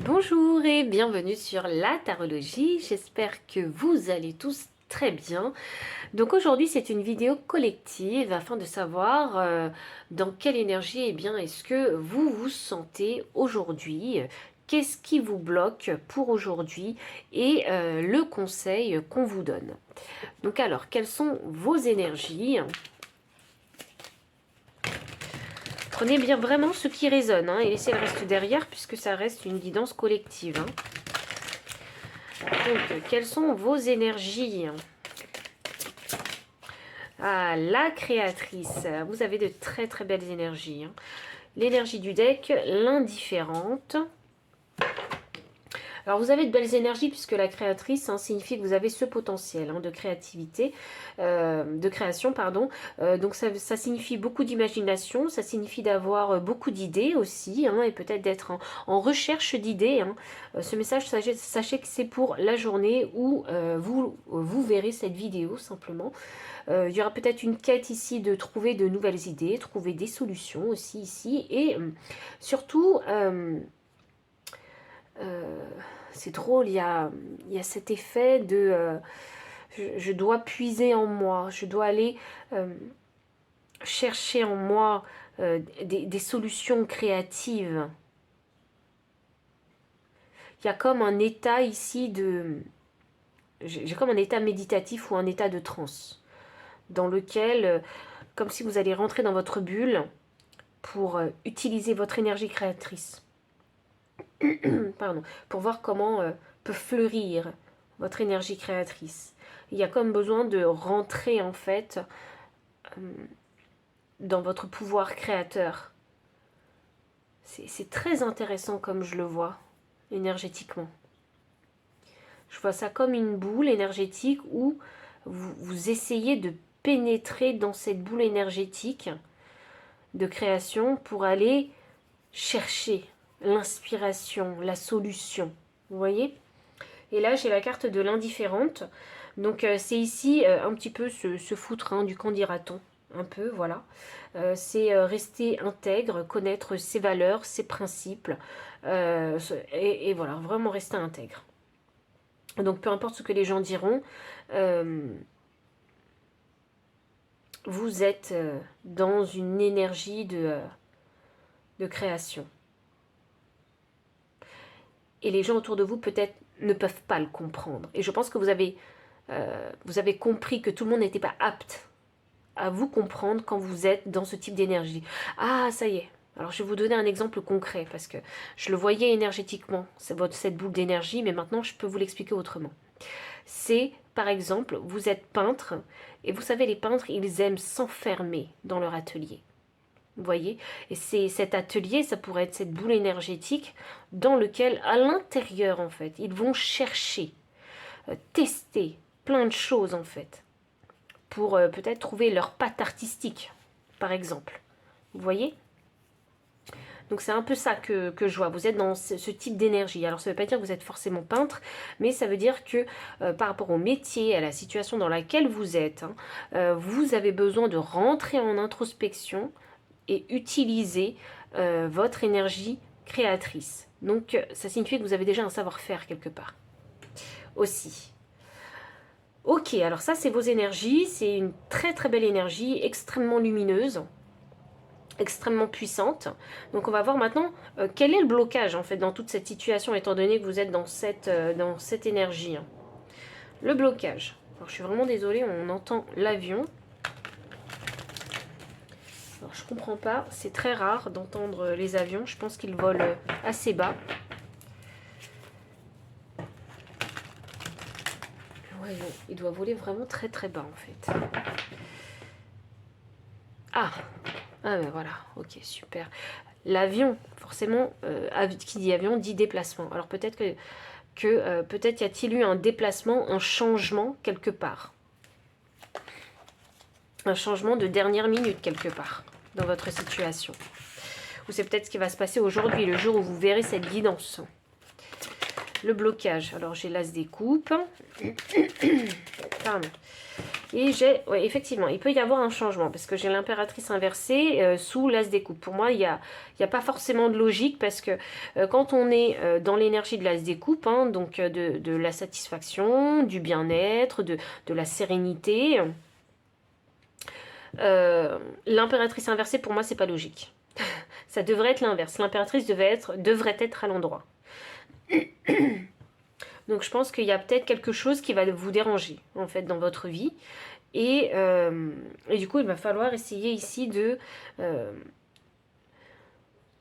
Bonjour et bienvenue sur la tarologie, j'espère que vous allez tous très bien. Donc aujourd'hui c'est une vidéo collective afin de savoir dans quelle énergie est-ce que vous vous sentez aujourd'hui, qu'est-ce qui vous bloque pour aujourd'hui et le conseil qu'on vous donne. Donc alors, quelles sont vos énergies? Prenez bien vraiment ce qui résonne et laissez le reste derrière puisque ça reste une guidance collective. Donc, quelles sont vos énergies? Ah, la créatrice. Vous avez de très très belles énergies. L'énergie du deck, l'indifférente. Alors vous avez de belles énergies puisque la créatrice signifie que vous avez ce potentiel de créativité, de création, pardon. Donc ça signifie beaucoup d'imagination, ça signifie d'avoir beaucoup d'idées aussi, et peut-être d'être en recherche d'idées. Ce message, sachez que c'est pour la journée où vous verrez cette vidéo simplement. Il y aura peut-être une quête ici de trouver de nouvelles idées, trouver des solutions aussi ici. Et surtout... c'est drôle, il y a cet effet de je dois puiser en moi, je dois aller chercher en moi des solutions créatives. Il y a comme un état ici de... J'ai comme un état méditatif ou un état de transe, dans lequel, comme si vous allez rentrer dans votre bulle pour utiliser votre énergie créatrice. Pardon, pour voir comment peut fleurir votre énergie créatrice. Il y a comme besoin de rentrer en fait dans votre pouvoir créateur. C'est très intéressant comme je le vois énergétiquement. Je vois ça comme une boule énergétique où vous essayez de pénétrer dans cette boule énergétique de création pour aller chercher l'inspiration, la solution. Vous voyez? Et là, j'ai la carte de l'indifférente. Donc, c'est ici un petit peu se foutre du qu'en dira-t-on. Un peu, voilà. C'est rester intègre, connaître ses valeurs, ses principes. Et voilà, vraiment rester intègre. Donc, peu importe ce que les gens diront, vous êtes dans une énergie de création. Et les gens autour de vous, peut-être, ne peuvent pas le comprendre. Et je pense que vous avez compris que tout le monde n'était pas apte à vous comprendre quand vous êtes dans ce type d'énergie. Ah, ça y est. Alors, je vais vous donner un exemple concret parce que je le voyais énergétiquement, cette boule d'énergie, mais maintenant, je peux vous l'expliquer autrement. C'est, par exemple, vous êtes peintre et vous savez, les peintres, ils aiment s'enfermer dans leur atelier. Vous voyez? Et c'est cet atelier, ça pourrait être cette boule énergétique dans lequel, à l'intérieur, en fait, ils vont chercher, tester plein de choses, en fait, pour peut-être trouver leur patte artistique, par exemple. Vous voyez? Donc c'est un peu ça que je vois. Vous êtes dans ce type d'énergie. Alors ça ne veut pas dire que vous êtes forcément peintre, mais ça veut dire que par rapport au métier, à la situation dans laquelle vous êtes, vous avez besoin de rentrer en introspection et utiliser votre énergie créatrice. Donc ça signifie que vous avez déjà un savoir-faire quelque part. Aussi. Ok, alors ça c'est vos énergies. C'est une très très belle énergie, extrêmement lumineuse, extrêmement puissante. Donc on va voir maintenant quel est le blocage en fait dans toute cette situation étant donné que vous êtes dans cette énergie. Le blocage. Alors je suis vraiment désolée, on entend l'avion. Alors je comprends pas, c'est très rare d'entendre les avions, je pense qu'ils volent assez bas. Ouais, non, il doit voler vraiment très très bas en fait. Ah, ben voilà, ok, super. L'avion, forcément, qui dit avion dit déplacement. Alors peut-être que peut-être y a-t-il eu un déplacement, un changement quelque part. Un changement de dernière minute quelque part dans votre situation. Ou c'est peut-être ce qui va se passer aujourd'hui, le jour où vous verrez cette guidance. Le blocage. Alors, j'ai l'as des coupes. Pardon. Et j'ai, ouais, effectivement, il peut y avoir un changement parce que j'ai l'impératrice inversée sous l'as des coupes. Pour moi, il y a pas forcément de logique parce que quand on est dans l'énergie de l'as des coupes, hein, donc de la satisfaction, du bien-être, de la sérénité, l'impératrice inversée, pour moi, c'est pas logique. Ça devrait être l'inverse. L'impératrice devrait être à l'endroit. Donc je pense qu'il y a peut-être quelque chose qui va vous déranger en fait dans votre vie. Et du coup, il va falloir essayer ici de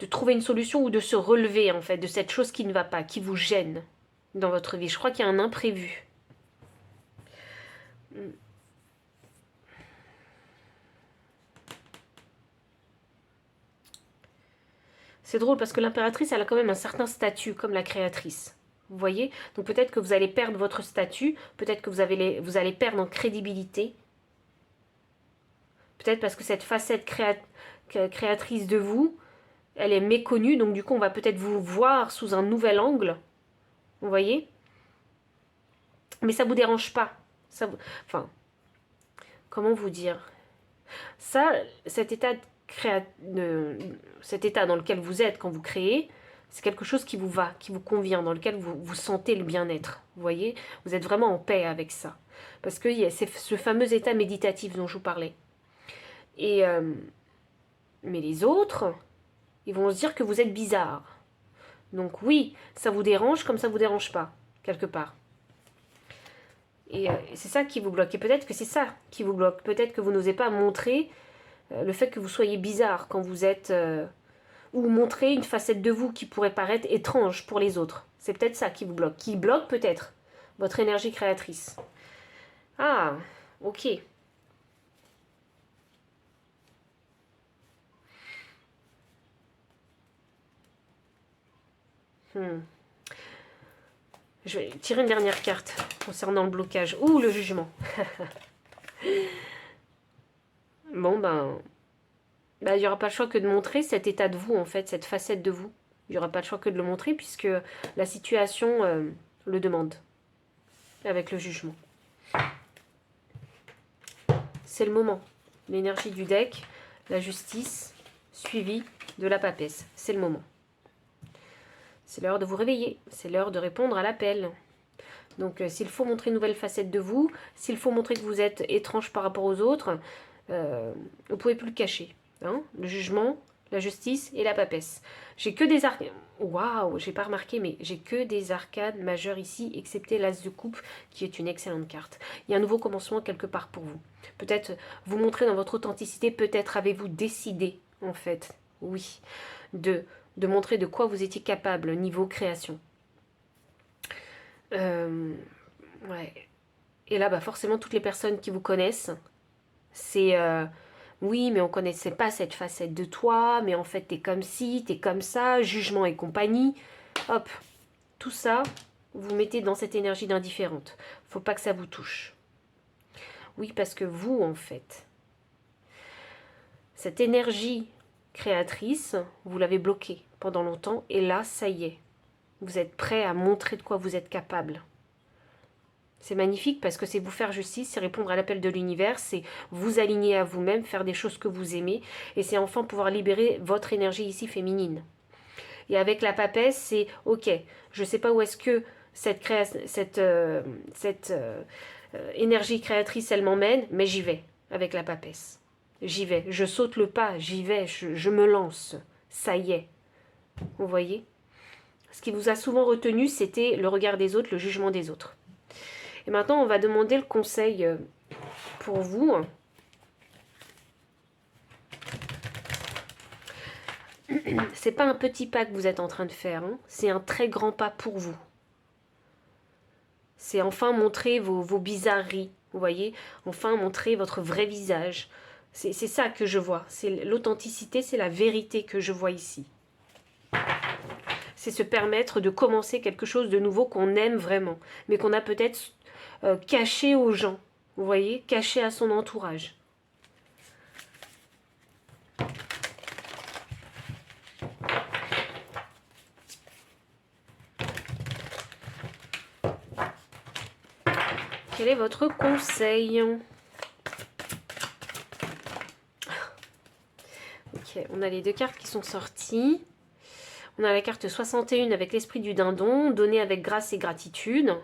trouver une solution ou de se relever en fait de cette chose qui ne va pas, qui vous gêne dans votre vie. Je crois qu'il y a un imprévu. C'est drôle parce que l'impératrice, elle a quand même un certain statut comme la créatrice. Vous voyez? Donc peut-être que vous allez perdre votre statut, peut-être que vous allez perdre en crédibilité. Peut-être parce que cette facette créatrice de vous, elle est méconnue, donc du coup on va peut-être vous voir sous un nouvel angle. Vous voyez? Mais ça vous dérange pas. Enfin, comment vous dire? Ça, cet état dans lequel vous êtes quand vous créez, c'est quelque chose qui vous va, qui vous convient, dans lequel vous sentez le bien-être. Vous voyez? Vous êtes vraiment en paix avec ça. Parce que c'est ce fameux état méditatif dont je vous parlais. Et, mais les autres, ils vont se dire que vous êtes bizarre. Donc oui, ça vous dérange comme ça vous dérange pas, quelque part. Et c'est ça qui vous bloque. Et peut-être que c'est ça qui vous bloque. Peut-être que vous n'osez pas montrer le fait que vous soyez bizarre quand vous êtes... ou montrer une facette de vous qui pourrait paraître étrange pour les autres. C'est peut-être ça qui vous bloque. Qui bloque peut-être votre énergie créatrice. Ah, ok. Je vais tirer une dernière carte concernant le blocage. Ouh, le jugement. Bon, il n'y aura pas le choix que de montrer cet état de vous, en fait, cette facette de vous. Il n'y aura pas le choix que de le montrer puisque la situation le demande avec le jugement. C'est le moment. L'énergie du deck, la justice, suivie de la papesse. C'est le moment. C'est l'heure de vous réveiller. C'est l'heure de répondre à l'appel. Donc, s'il faut montrer une nouvelle facette de vous, s'il faut montrer que vous êtes étrange par rapport aux autres, vous ne pouvez plus le cacher. Hein, le jugement, la justice et la papesse. J'ai que des arcades. Waouh, j'ai pas remarqué, mais j'ai que des arcades majeures ici, excepté l'as de coupe, qui est une excellente carte. Il y a un nouveau commencement quelque part pour vous. Peut-être vous montrer dans votre authenticité, peut-être avez-vous décidé, en fait, oui, de montrer de quoi vous étiez capable niveau création. Ouais. Et là, forcément, toutes les personnes qui vous connaissent, c'est... oui, mais on connaissait pas cette facette de toi, mais en fait, t'es comme ci, t'es comme ça, jugement et compagnie. Hop, tout ça, vous mettez dans cette énergie d'indifférente. Faut pas que ça vous touche. Oui, parce que vous, en fait, cette énergie créatrice, vous l'avez bloquée pendant longtemps, et là, ça y est. Vous êtes prêt à montrer de quoi vous êtes capable. C'est magnifique parce que c'est vous faire justice, c'est répondre à l'appel de l'univers, c'est vous aligner à vous-même, faire des choses que vous aimez, et c'est enfin pouvoir libérer votre énergie ici féminine. Et avec la papesse, c'est ok, je ne sais pas où est-ce que cette énergie créatrice, elle m'emmène, mais j'y vais avec la papesse. J'y vais, je saute le pas, j'y vais, je me lance, ça y est. Vous voyez? Ce qui vous a souvent retenu, c'était le regard des autres, le jugement des autres. Et maintenant, on va demander le conseil pour vous. C'est pas un petit pas que vous êtes en train de faire, hein. C'est un très grand pas pour vous. C'est enfin montrer vos bizarreries, vous voyez, enfin montrer votre vrai visage. C'est ça que je vois. C'est l'authenticité, c'est la vérité que je vois ici. C'est se permettre de commencer quelque chose de nouveau qu'on aime vraiment, mais qu'on a peut-être caché aux gens, vous voyez, caché à son entourage. Quel est votre conseil? Ok, on a les 2 cartes qui sont sorties. On a la carte 61 avec l'esprit du dindon, donné avec grâce et gratitude.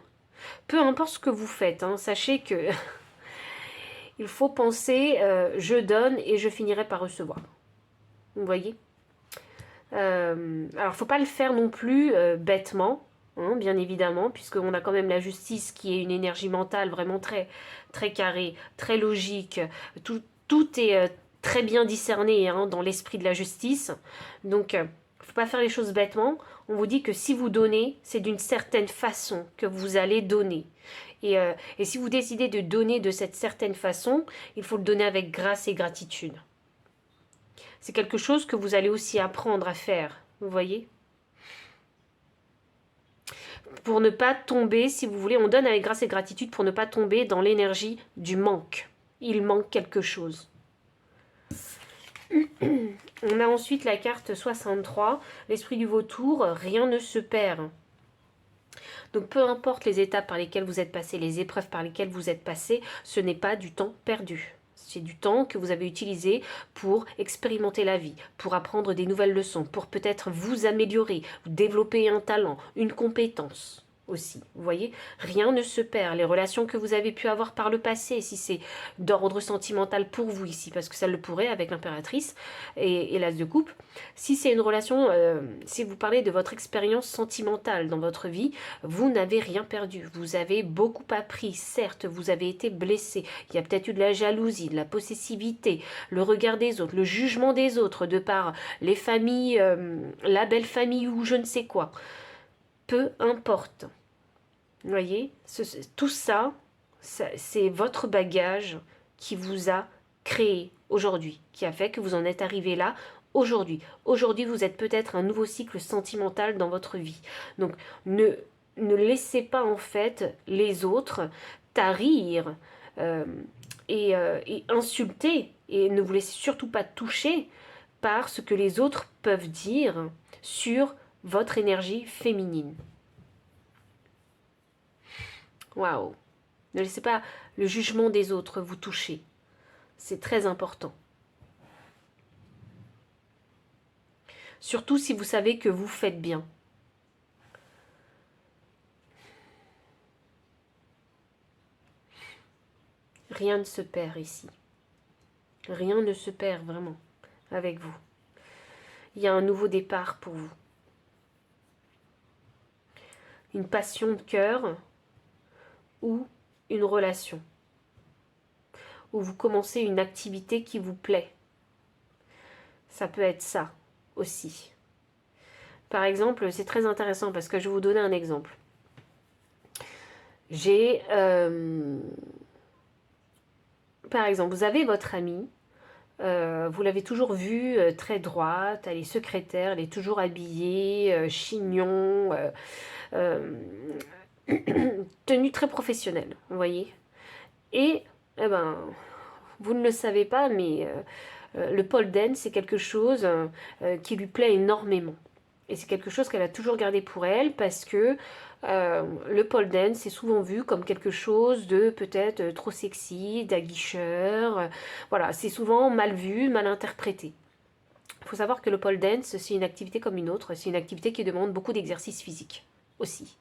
Peu importe ce que vous faites, hein, sachez que il faut penser je donne et je finirai par recevoir. Vous voyez, alors il ne faut pas le faire non plus bêtement, hein, bien évidemment, puisqu'on a quand même la justice qui est une énergie mentale vraiment très, très carrée, très logique. Tout est très bien discerné hein, dans l'esprit de la justice. Donc, il ne faut pas faire les choses bêtement. On vous dit que si vous donnez, c'est d'une certaine façon que vous allez donner. Et si vous décidez de donner de cette certaine façon, il faut le donner avec grâce et gratitude. C'est quelque chose que vous allez aussi apprendre à faire, vous voyez? Pour ne pas tomber, si vous voulez, on donne avec grâce et gratitude pour ne pas tomber dans l'énergie du manque. Il manque quelque chose. On a ensuite la carte 63, l'esprit du vautour, rien ne se perd. Donc peu importe les étapes par lesquelles vous êtes passé, les épreuves par lesquelles vous êtes passé, ce n'est pas du temps perdu. C'est du temps que vous avez utilisé pour expérimenter la vie, pour apprendre des nouvelles leçons, pour peut-être vous améliorer, développer un talent, une compétence aussi. Vous voyez, rien ne se perd. Les relations que vous avez pu avoir par le passé, si c'est d'ordre sentimental pour vous ici, parce que ça le pourrait avec l'impératrice et l'as de coupe, si c'est une relation, si vous parlez de votre expérience sentimentale dans votre vie, vous n'avez rien perdu. Vous avez beaucoup appris. Certes, vous avez été blessé. Il y a peut-être eu de la jalousie, de la possessivité, le regard des autres, le jugement des autres de par les familles, la belle famille ou je ne sais quoi. Peu importe. Vous voyez, tout ça, c'est votre bagage qui vous a créé aujourd'hui, qui a fait que vous en êtes arrivé là aujourd'hui. Aujourd'hui, vous êtes peut-être un nouveau cycle sentimental dans votre vie. Donc, ne laissez pas en fait les autres tarir et insulter et ne vous laissez surtout pas toucher par ce que les autres peuvent dire sur votre énergie féminine. Waouh! Ne laissez pas le jugement des autres vous toucher. C'est très important. Surtout si vous savez que vous faites bien. Rien ne se perd ici. Rien ne se perd vraiment avec vous. Il y a un nouveau départ pour vous. Une passion de cœur ou une relation. Ou vous commencez une activité qui vous plaît. Ça peut être ça aussi. Par exemple, c'est très intéressant parce que je vais vous donner un exemple. Par exemple, vous avez votre amie, vous l'avez toujours vue très droite, elle est secrétaire, elle est toujours habillée, chignon, tenue très professionnelle, vous voyez. Et, eh ben, vous ne le savez pas, mais le pole dance, c'est quelque chose qui lui plaît énormément. Et c'est quelque chose qu'elle a toujours gardé pour elle parce que le pole dance est souvent vu comme quelque chose de peut-être trop sexy, d'aguicheur. Voilà, c'est souvent mal vu, mal interprété. Il faut savoir que le pole dance, c'est une activité comme une autre. C'est une activité qui demande beaucoup d'exercice physique aussi.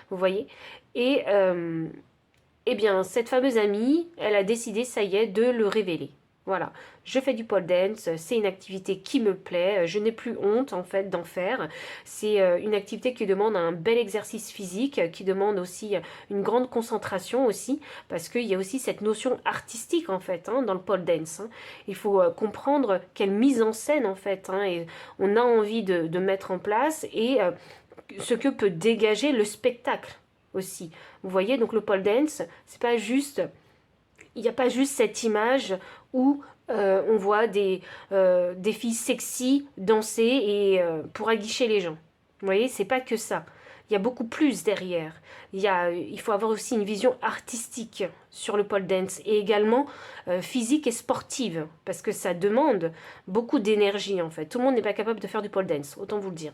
Vous voyez? Et eh bien, cette fameuse amie, elle a décidé, ça y est, de le révéler. Voilà, je fais du pole dance, c'est une activité qui me plaît, je n'ai plus honte en fait d'en faire. C'est une activité qui demande un bel exercice physique, qui demande aussi une grande concentration aussi, parce qu'il y a aussi cette notion artistique en fait hein, dans le pole dance. Hein. Il faut comprendre quelle mise en scène en fait, hein, et on a envie de mettre en place et ce que peut dégager le spectacle aussi. Vous voyez, donc le pole dance, c'est pas juste... Il n'y a pas juste cette image où on voit des filles sexy danser et pour aguicher les gens. Vous voyez, c'est pas que ça. Il y a beaucoup plus derrière. Il faut avoir aussi une vision artistique sur le pole dance et également physique et sportive parce que ça demande beaucoup d'énergie en fait. Tout le monde n'est pas capable de faire du pole dance, autant vous le dire.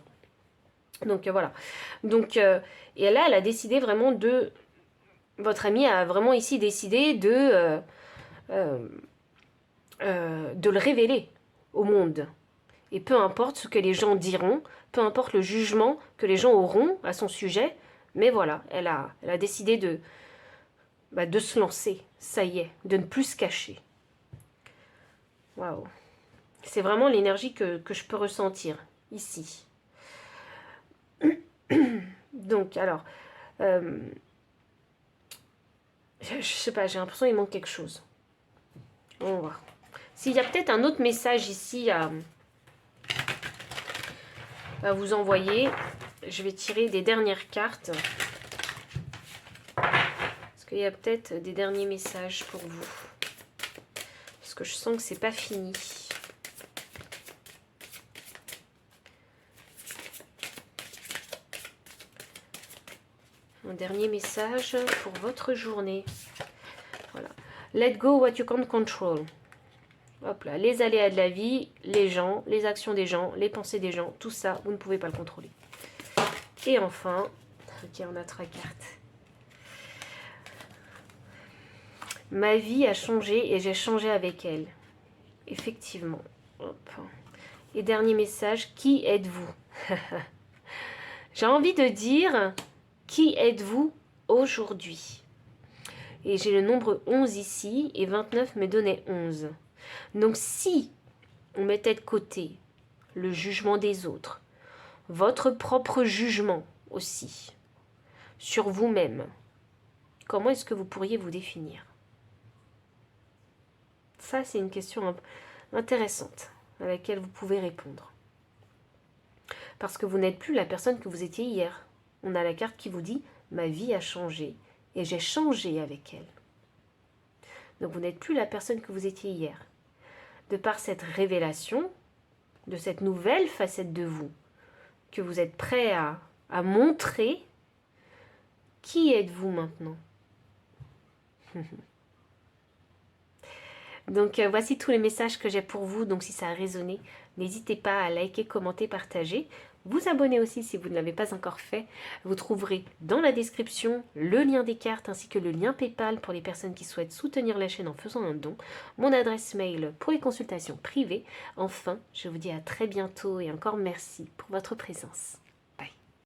Donc voilà. Donc, et là, elle a décidé vraiment de votre ami a vraiment ici décidé de le révéler au monde. Et peu importe ce que les gens diront, peu importe le jugement que les gens auront à son sujet, mais voilà, elle a décidé de se lancer, ça y est, de ne plus se cacher. Waouh. C'est vraiment l'énergie que je peux ressentir ici. Donc, alors, je sais pas, j'ai l'impression qu'il manque quelque chose. On va voir. S'il y a peut-être un autre message ici à vous envoyer, je vais tirer des dernières cartes. Parce qu'il y a peut-être des derniers messages pour vous. Parce que je sens que c'est pas fini. Un dernier message pour votre journée. Voilà. Let go what you can't control. Hop là, les aléas de la vie, les gens, les actions des gens, les pensées des gens, tout ça, vous ne pouvez pas le contrôler. Et enfin, ok, on a 3 cartes. Ma vie a changé et j'ai changé avec elle. Effectivement. Hop. Et dernier message, qui êtes-vous? J'ai envie de dire, qui êtes-vous aujourd'hui? Et j'ai le nombre 11 ici, et 29 me donnait 11. Donc si on mettait de côté le jugement des autres, votre propre jugement aussi, sur vous-même, comment est-ce que vous pourriez vous définir? Ça, c'est une question intéressante à laquelle vous pouvez répondre. Parce que vous n'êtes plus la personne que vous étiez hier. On a la carte qui vous dit « Ma vie a changé et j'ai changé avec elle ». Donc vous n'êtes plus la personne que vous étiez hier. De par cette révélation, de cette nouvelle facette de vous, que vous êtes prêt à montrer, qui êtes-vous maintenant? Donc voici tous les messages que j'ai pour vous. Donc si ça a résonné, n'hésitez pas à liker, commenter, partager. Vous abonner aussi si vous ne l'avez pas encore fait. Vous trouverez dans la description le lien des cartes ainsi que le lien PayPal pour les personnes qui souhaitent soutenir la chaîne en faisant un don. Mon adresse mail pour les consultations privées. Enfin, je vous dis à très bientôt et encore merci pour votre présence.